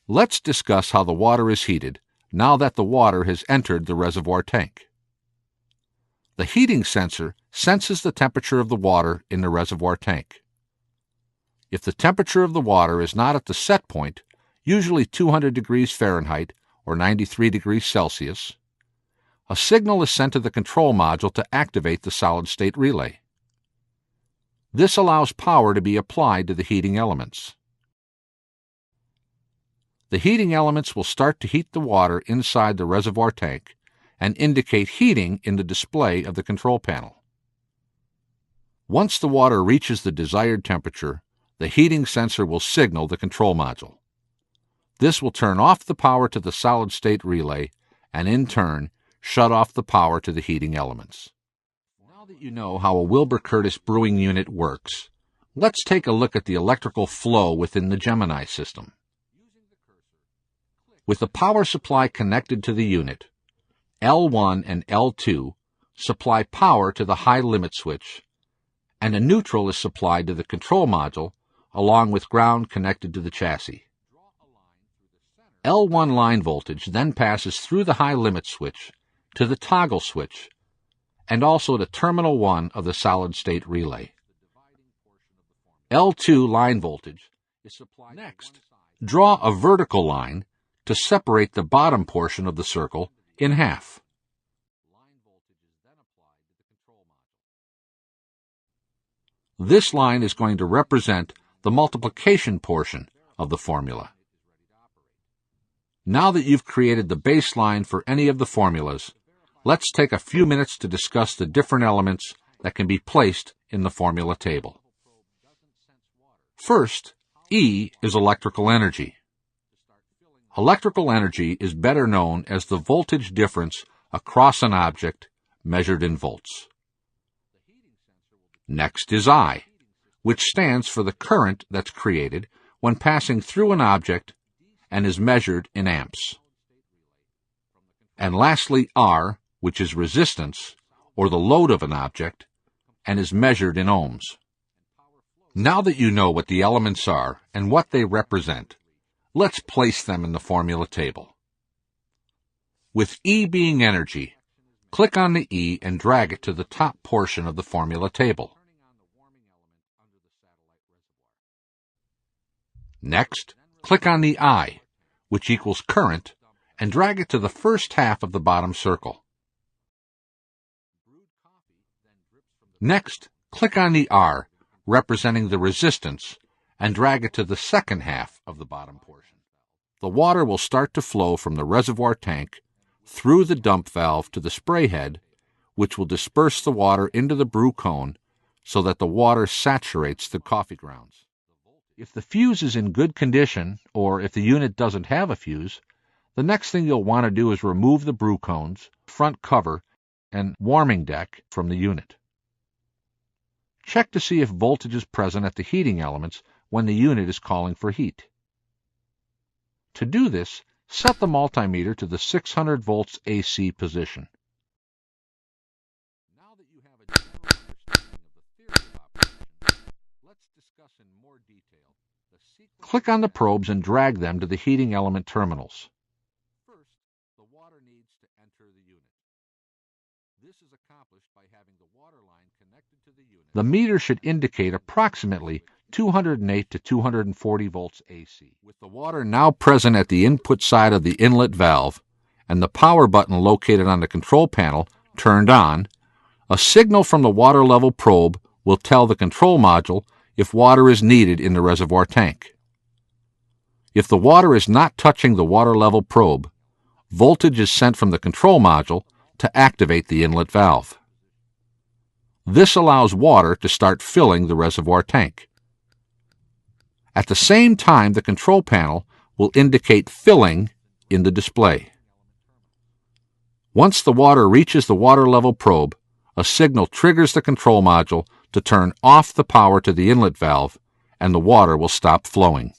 Let's discuss how the water is heated now that the water has entered the reservoir tank. The heating sensor senses the temperature of the water in the reservoir tank. If the temperature of the water is not at the set point, usually 200 degrees Fahrenheit or 93 degrees Celsius, a signal is sent to the control module to activate the solid-state relay. This allows power to be applied to the heating elements. The heating elements will start to heat the water inside the reservoir tank and indicate heating in the display of the control panel. Once the water reaches the desired temperature, the heating sensor will signal the control module. This will turn off the power to the solid-state relay and, in turn, shut off the power to the heating elements. Now that you know how a WilburCurtis brewing unit works, let's take a look at the electrical flow within the Gemini system. With the power supply connected to the unit, L1 and L2 supply power to the high limit switch, and a neutral is supplied to the control module along with ground connected to the chassis. L1 line voltage then passes through the high limit switch to the toggle switch and also to terminal 1 of the solid-state relay. L2 line voltage is supplied. Next, draw a vertical line to separate the bottom portion of the circle in half. This line is going to represent the multiplication portion of the formula. Now that you've created the baseline for any of the formulas, let's take a few minutes to discuss the different elements that can be placed in the formula table. First, E is electrical energy. Electrical energy is better known as the voltage difference across an object measured in volts. Next is I, which stands for the current that's created when passing through an object and is measured in amps. And lastly, R, which is resistance, or the load of an object, and is measured in ohms. Now that you know what the elements are and what they represent, let's place them in the formula table. With E being energy, click on the E and drag it to the top portion of the formula table. Next, click on the I, which equals current, and drag it to the first half of the bottom circle. Next, click on the R, representing the resistance, and drag it to the second half of the bottom portion. The water will start to flow from the reservoir tank through the dump valve to the spray head, which will disperse the water into the brew cone so that the water saturates the coffee grounds. If the fuse is in good condition, or if the unit doesn't have a fuse, the next thing you'll want to do is remove the brew cones, front cover, and warming deck from the unit. Check to see if voltage is present at the heating elements when the unit is calling for heat. To do this, set the multimeter to the 600 volts AC position. Now that you have a general understanding of the theory of operation, let's discuss in more detail the sequence. Click on the probes and drag them to the heating element terminals. First, the water needs to enter the unit. This is accomplished by having the water line connected to the unit. The meter should indicate approximately 208 to 240 volts AC. With the water now present at the input side of the inlet valve and the power button located on the control panel turned on, a signal from the water level probe will tell the control module if water is needed in the reservoir tank. If the water is not touching the water level probe, voltage is sent from the control module to activate the inlet valve. This allows water to start filling the reservoir tank. At the same time, the control panel will indicate filling in the display. Once the water reaches the water level probe, a signal triggers the control module to turn off the power to the inlet valve, and the water will stop flowing.